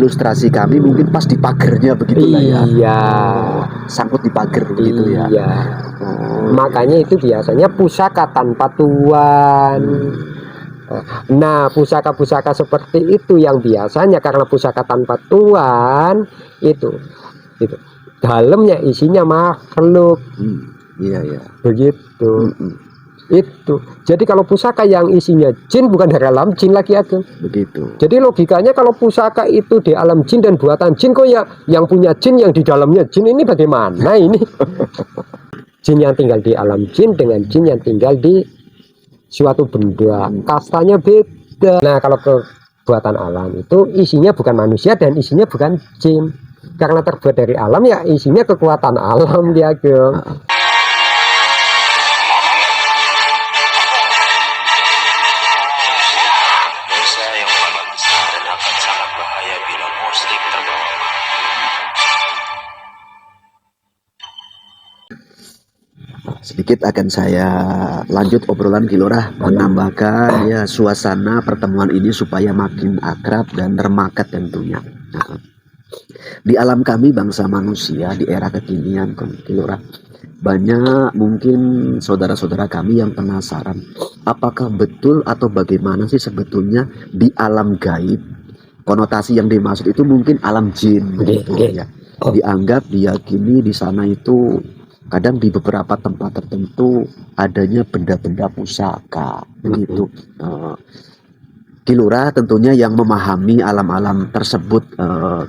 ilustrasi kami mungkin pas di pagernya begitu lah ya. Iya. Sangkut di pagar begitu ya. Iya. Makanya itu biasanya pusaka tanpa tuan. Nah, pusaka-pusaka seperti itu yang biasanya karena pusaka tanpa tuan itu dalamnya isinya makhluk. Iya ya. Begitu. Itu. Jadi kalau pusaka yang isinya jin bukan dari alam jin lagi Ageng. Begitu. Jadi logikanya kalau pusaka itu di alam jin dan buatan jin, kok ya yang punya jin yang di dalamnya jin ini bagaimana ini? Jin yang tinggal di alam jin dengan jin yang tinggal di suatu benda, kastanya beda. Nah, kalau kebuatan alam itu isinya bukan manusia dan isinya bukan jin. Karena terbuat dari alam ya isinya kekuatan alam dia, Geng. Dosa yang paling besar dan akan sangat bahaya bila muslim terbawa. Sedikit akan saya lanjut obrolan Kilurah, menambahkan ya suasana pertemuan ini supaya makin akrab dan remakat tentunya. Nah, di alam kami bangsa manusia di era kekinian Kilurah, banyak mungkin saudara-saudara kami yang penasaran apakah betul atau bagaimana sih sebetulnya di alam gaib. Konotasi yang dimaksud itu mungkin alam jin begitu ya. Dianggap diyakini di sana itu kadang di beberapa tempat tertentu adanya benda-benda pusaka begitu. Kilurah tentunya yang memahami alam-alam tersebut,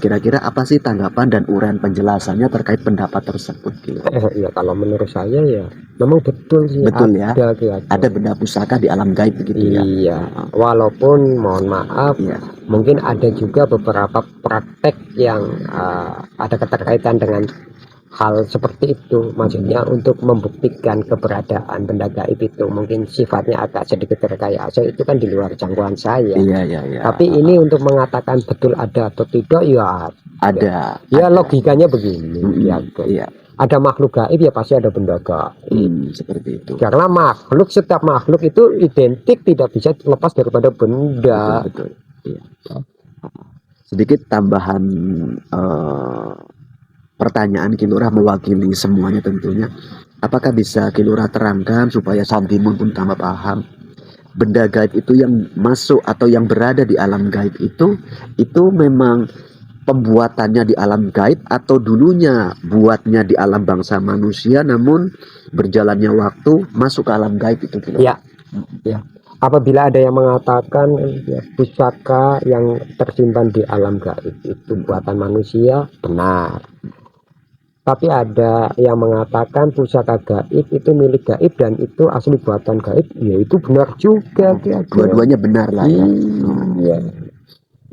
kira-kira apa sih tanggapan dan uraian penjelasannya terkait pendapat tersebut, Kilurah? Ya kalau menurut saya ya memang betul sih. Betul ya. Ada benda pusaka di alam gaib begitu ya. Iya. Walaupun mohon maaf, mungkin ada juga beberapa praktek yang ada keterkaitan dengan hal seperti itu, maksudnya untuk membuktikan keberadaan benda gaib itu mungkin sifatnya agak sedikit rekayasa, itu kan di luar jangkauan saya. Iya. Tapi ini untuk mengatakan betul ada atau tidak ya ada. Ya logikanya begini. Iya. Ada makhluk gaib ya pasti ada benda gaib. Seperti itu. Karena setiap makhluk itu identik, tidak bisa lepas daripada benda. Betul. Iya. Sedikit tambahan pertanyaan Kilurah mewakili semuanya tentunya. Apakah bisa Kilurah terangkan supaya Santimun pun tambah paham? Benda gaib itu yang masuk atau yang berada di alam gaib itu memang pembuatannya di alam gaib atau dulunya buatnya di alam bangsa manusia namun berjalannya waktu masuk ke alam gaib itu Kilurah? Ya. Apabila ada yang mengatakan pusaka yang tersimpan di alam gaib itu buatan manusia, benar. Tapi ada yang mengatakan pusaka gaib itu milik gaib dan itu asli buatan gaib, ya itu benar juga. Dua-duanya benar lah ya. Iya.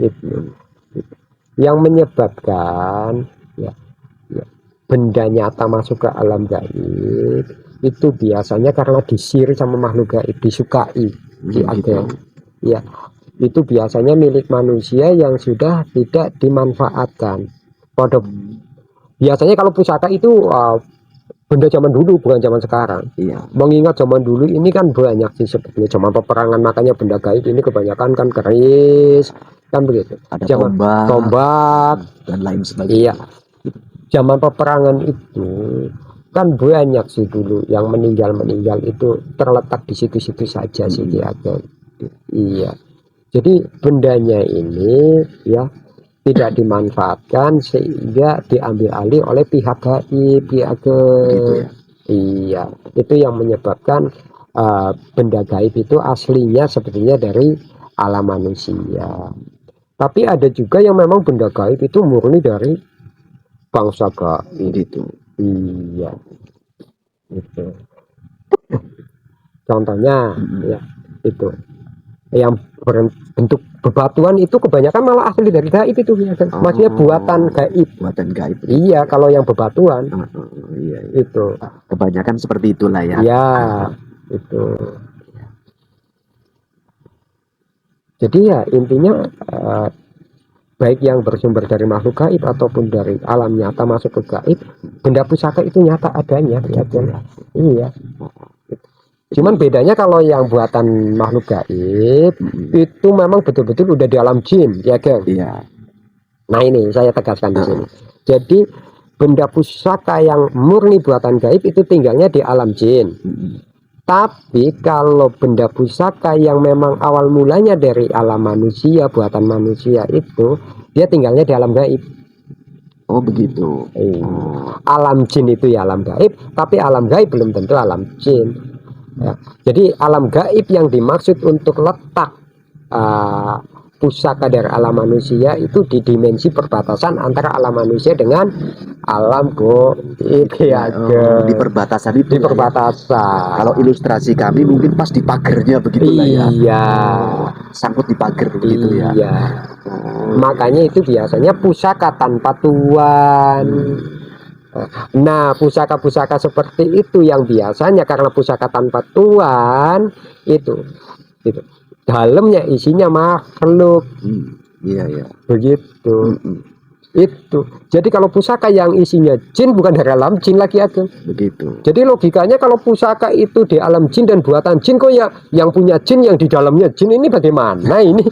Itu. Yang menyebabkan benda nyata masuk ke alam gaib itu biasanya karena disihir sama makhluk gaib, disukai. Ya, itu biasanya milik manusia yang sudah tidak dimanfaatkan. Biasanya kalau pusaka itu benda zaman dulu, bukan zaman sekarang. Mengingat zaman dulu ini kan banyak sih sebetulnya zaman peperangan, makanya benda gaib ini kebanyakan kan keris, kan begitu. Ada zaman tombak dan lain sebagainya. Iya. Zaman peperangan itu kan banyak sih dulu yang meninggal itu terletak di situ-situ saja sih dia. Iya. Jadi bendanya ini ya tidak dimanfaatkan sehingga diambil alih oleh pihak gaib Iya, itu yang menyebabkan benda gaib itu aslinya sebetulnya dari alam manusia. Tapi ada juga yang memang benda gaib itu murni dari bangsa gaib itu. Iya. Itu. Contohnya ya itu yang berbentuk bebatuan itu kebanyakan malah asli dari gaib itu ya kan? Maksudnya buatan gaib. Iya, kalau yang bebatuan itu kebanyakan seperti itulah ya. Iya, itu. Jadi ya intinya baik yang bersumber dari makhluk gaib ataupun dari alam nyata masuk ke gaib, benda pusaka itu nyata adanya ya kan? Iya. Cuman bedanya kalau yang buatan makhluk gaib itu memang betul-betul udah di alam jin, ya kan? Iya. Nah ini saya tegaskan di sini. Jadi benda pusaka yang murni buatan gaib itu tinggalnya di alam jin. Tapi kalau benda pusaka yang memang awal mulanya dari alam manusia, buatan manusia itu, dia tinggalnya di alam gaib. Oh begitu. Alam jin itu ya alam gaib, tapi alam gaib belum tentu alam jin. Ya. Jadi alam gaib yang dimaksud untuk letak pusaka dari alam manusia itu di dimensi perbatasan antara alam manusia dengan alam goib ya. Di perbatasan itu. Di perbatasan. Kalau ilustrasi kami mungkin pas di pagernya begitu lah ya. Iya. Sangkut di pagar begitu ya. Iya. Makanya itu biasanya pusaka tanpa tuan. Nah, pusaka-pusaka seperti itu yang biasanya karena pusaka tanpa tuan itu dalamnya isinya makhluk. Iya iya. Begitu. Itu. Jadi kalau pusaka yang isinya jin bukan dari alam jin lagi Ageng. Begitu. Jadi logikanya kalau pusaka itu di alam jin dan buatan jin, kok ya yang punya jin yang di dalamnya jin ini bagaimana ini?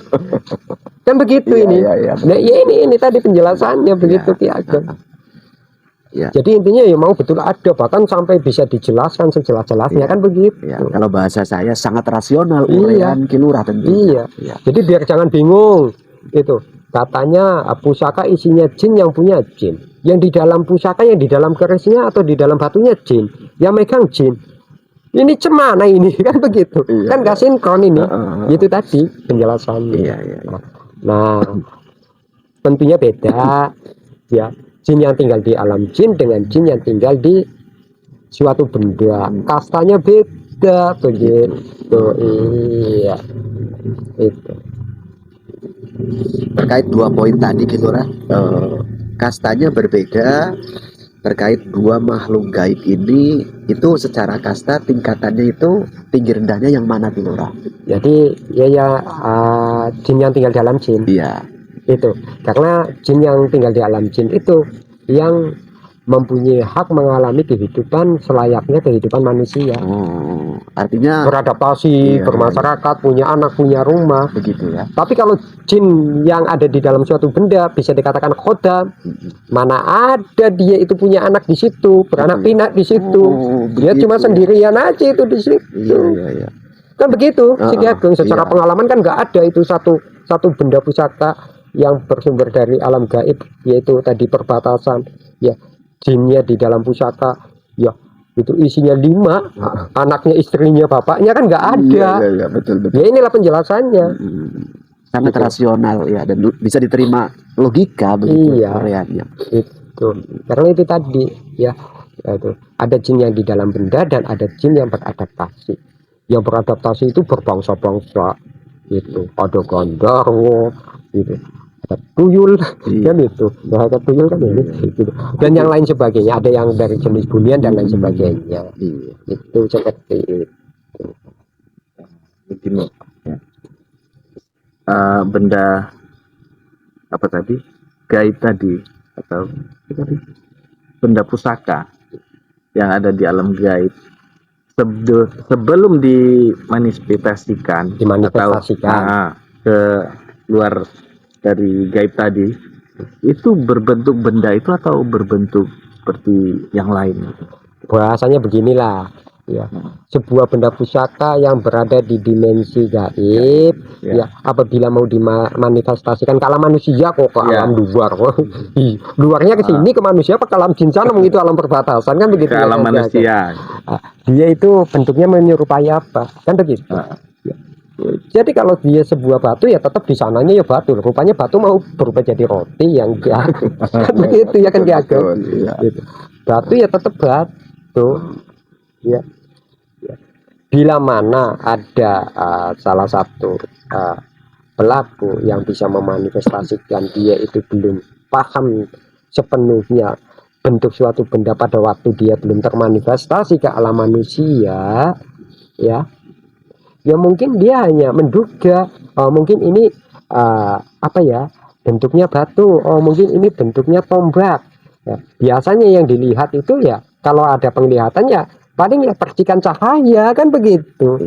Kan begitu Iya, ini. iya, iya. Nah, ya ini tadi penjelasannya begitu Ki Ageng. Ya. Jadi intinya ya mau betul ada, bahkan sampai bisa dijelaskan sejelas-jelasnya, kan begitu. Ya, kalau bahasa saya sangat rasional Iya. uraian Ki Lurah tentu. Iya. Jadi biar jangan bingung. Itu katanya pusaka isinya jin yang punya jin. Yang di dalam pusaka, yang di dalam kerisnya atau di dalam batunya jin. Yang megang jin. Ini cemana ini kan begitu. Iya, kan gak sinkron ini. Itu tadi penjelasannya. Iya. Nah, tentunya beda ya. Jin yang tinggal di alam jin dengan jin yang tinggal di suatu benda, kastanya beda begitu. Iya, itu Terkait 2 poin tadi Ki Lurah, kastanya berbeda. Terkait 2 makhluk gaib ini, itu secara kasta tingkatannya itu tinggi rendahnya yang mana Ki Lurah? jadi jin yang tinggal di alam jin Iya. itu karena jin yang tinggal di alam jin itu yang mempunyai hak mengalami kehidupan selayaknya kehidupan manusia, Artinya beradaptasi, Iya. bermasyarakat, punya anak, punya rumah. begitu ya. Tapi kalau jin yang ada di dalam suatu benda bisa dikatakan khodam, mana ada dia itu punya anak di situ, beranak pinak di situ. Dia begitu cuma ya. sendirian aja itu di situ. Iya. Kan begitu, Sigi Ageng. Secara iya. pengalaman kan nggak ada itu satu benda pusaka yang bersumber dari alam gaib, yaitu tadi perbatasan. Ya, jinnya di dalam pusaka, ya itu isinya 5, anaknya, istrinya, bapaknya kan nggak ada. Iya, betul. Ya inilah penjelasannya. Sangat Gitu. rasional ya, dan bisa diterima logika begitu Iya. uraiannya. Itu karena itu tadi ya, itu ada jin yang di dalam benda dan ada jin yang beradaptasi. Yang beradaptasi itu berbangsa-bangsa, itu ada Gandharwa, gitu, ada tuyul, kan itu, ada tuyul kan ini, gitu. Dan yang lain sebagainya, ada yang dari jenis bunian dan lain sebagainya. Iya. Itu seperti itu. Begini ya. Benda apa tadi, gaib tadi, atau apa tadi, benda pusaka yang ada di alam gaib sebelum dimanifestasikan Dimanifestasikan. ke luar dari gaib tadi, itu berbentuk benda itu atau berbentuk seperti yang lain? Bahasanya beginilah ya, sebuah benda pusaka yang berada di dimensi gaib ya, apabila mau dimanifestasikan ke alam manusia kok ke alam luar. Luarnya ke sini ke manusia apa ke alam jin sana, itu alam perbatasan kan begitu Ke ya, alam kan, manusia. dia itu bentuknya menyerupai apa kan begitu. Ya. Jadi kalau dia sebuah batu ya tetap di sananya ya batu, rupanya batu mau berubah jadi roti yang enggak kan begitu ya kan Ki Ageng. Gitu. Batu ya tetap batu ya. Bila mana ada salah satu pelaku yang bisa memanifestasikan, dia itu belum paham sepenuhnya bentuk suatu benda pada waktu dia belum termanifestasi ke alam manusia, ya mungkin dia hanya menduga, mungkin ini apa ya, bentuknya batu, mungkin ini bentuknya tombak. Ya, biasanya yang dilihat itu ya kalau ada penglihatan ya paling ya percikan cahaya kan begitu.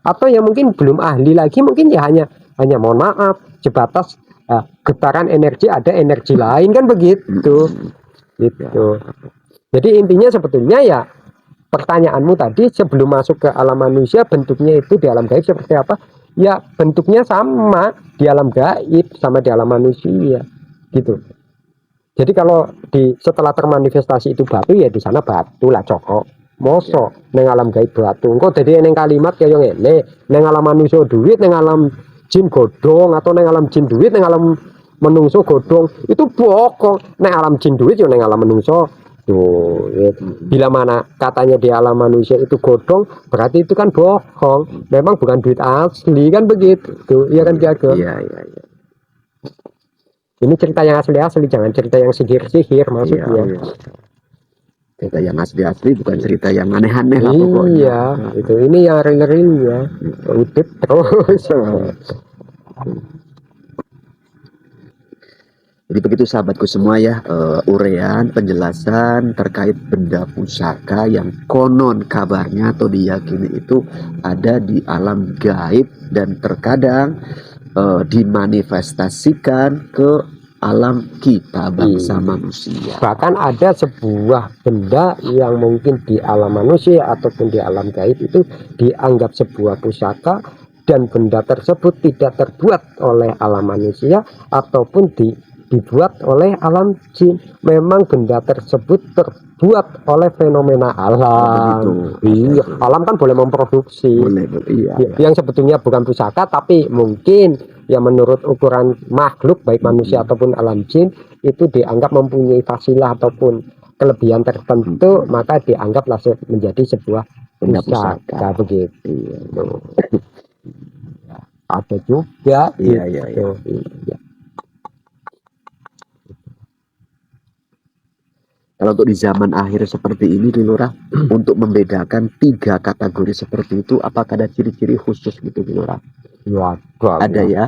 Atau yang mungkin belum ahli lagi, mungkin ya hanya mohon maaf sebatas getaran energi ada energi lain kan begitu. Gitu. Jadi intinya sebetulnya ya pertanyaanmu tadi sebelum masuk ke alam manusia bentuknya itu di alam gaib seperti apa? Ya bentuknya sama di alam gaib sama di alam manusia gitu. Jadi kalau setelah termanifestasi itu batu ya di sana batu lah cokok. Mosok neng alam gaib batu. Engko jadi neng kalimat kayak ngene, neng alam manusia duit, neng alam jin godong atau neng alam jin duit, neng alam menungso godong itu bohong. Neng alam jin duit yo neng alam menungso. Tuh, ya. Bila mana katanya di alam manusia itu godong, berarti itu kan bohong. Memang bukan duit asli kan begitu. Tuh, iya kan jago. Iya. Ini cerita yang asli-asli, jangan cerita yang sihir-sihir maksudnya. Iya. Cerita yang asli-asli, bukan cerita yang aneh-aneh lah pokoknya. Iya, itu ini yang real ya. Udah terus. Jadi begitu sahabatku semua ya, urean penjelasan terkait benda pusaka yang konon kabarnya atau diyakini itu ada di alam gaib dan terkadang dimanifestasikan ke alam kita bangsa manusia. Bahkan ada sebuah benda yang mungkin di alam manusia ataupun di alam gaib itu dianggap sebuah pusaka dan benda tersebut tidak terbuat oleh alam manusia ataupun dibuat oleh alam jin. Memang benda tersebut terbuat oleh fenomena alam. Iya, alam kan boleh memproduksi. Boleh, iya. Yang sebetulnya bukan pusaka tapi mungkin yang menurut ukuran makhluk baik manusia ataupun alam jin itu dianggap mempunyai fasilah ataupun kelebihan tertentu, maka dianggaplah menjadi sebuah Benda pusaka begitu. Iya. Ada juga Iya. gitu. Iya. Kalau untuk di zaman akhir seperti ini Ki Lurah, untuk membedakan 3 kategori seperti itu, apakah ada ciri-ciri khusus gitu Ki Lurah? Ya, Ada ya.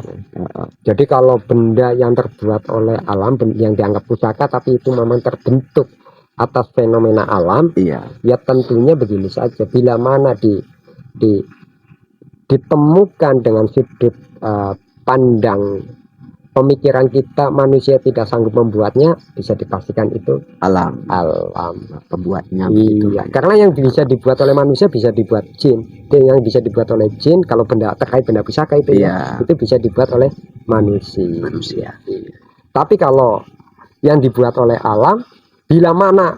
Jadi kalau benda yang terbuat oleh alam yang dianggap pusaka tapi itu memang terbentuk atas fenomena alam, Iya. ya tentunya begini saja. Bila mana ditemukan dengan sudut pandang pemikiran kita manusia tidak sanggup membuatnya, bisa dipastikan itu Alam pembuatnya. Iya, karena yang bisa dibuat oleh manusia bisa dibuat jin. Dan yang bisa dibuat oleh jin kalau benda terkait benda pusaka itu ya, itu bisa dibuat oleh manusia. Tapi kalau yang dibuat oleh alam, bila mana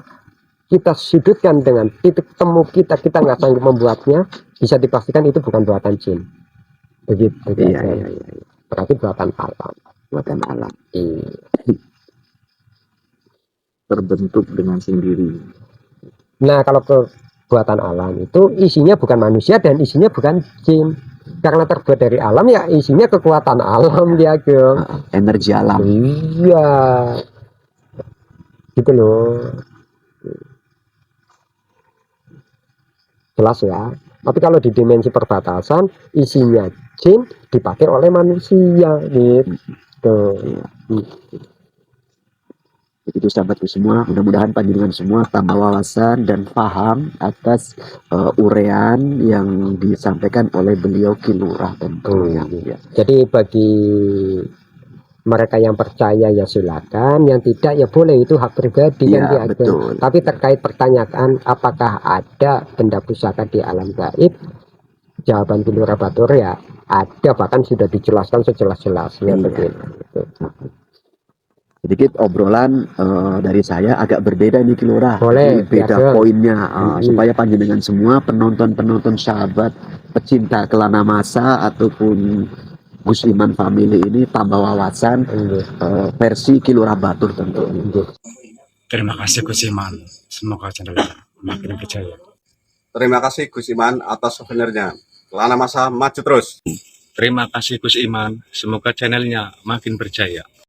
kita sudutkan dengan titik temu kita nggak sanggup membuatnya, bisa dipastikan itu bukan buatan jin. Begitu. Iya. Berarti buatan alam. Iya. Terbentuk dengan sendiri. Nah, kalau buatan alam itu isinya bukan manusia dan isinya bukan jin. Karena terbuat dari alam ya isinya kekuatan alam dia Energi alam. Iya. Gitu loh. Jelas ya. Tapi kalau di dimensi perbatasan isinya jin dipakai oleh manusia gitu. Itu sahabatku semua, mudah-mudahan panjenengan semua tambah wawasan dan paham atas urean yang disampaikan oleh beliau Ki Lurah tentunya. Ya. Jadi bagi mereka yang percaya ya silakan, yang tidak ya boleh, itu hak pribadi Ya, kan betul. Tapi terkait pertanyaan apakah ada benda pusaka di alam gaib, jawaban Ki Lurah Batur ya ada, bahkan sudah dijelaskan sejelas-jelasnya begitu. Sedikit obrolan dari saya agak berbeda nih Ki Lurah. Boleh, Beda ya, poinnya supaya panjenengan semua penonton sahabat pecinta Kelana Masa ataupun Gus Iman Family ini tambah wawasan versi Ki Lurah Batur tentunya. Terima kasih Gus Iman, semoga channel makin percaya. Terima kasih Gus Iman atas souvenirnya. Kelana Masa maju terus. Terima kasih Gus Iman, semoga channelnya makin berjaya.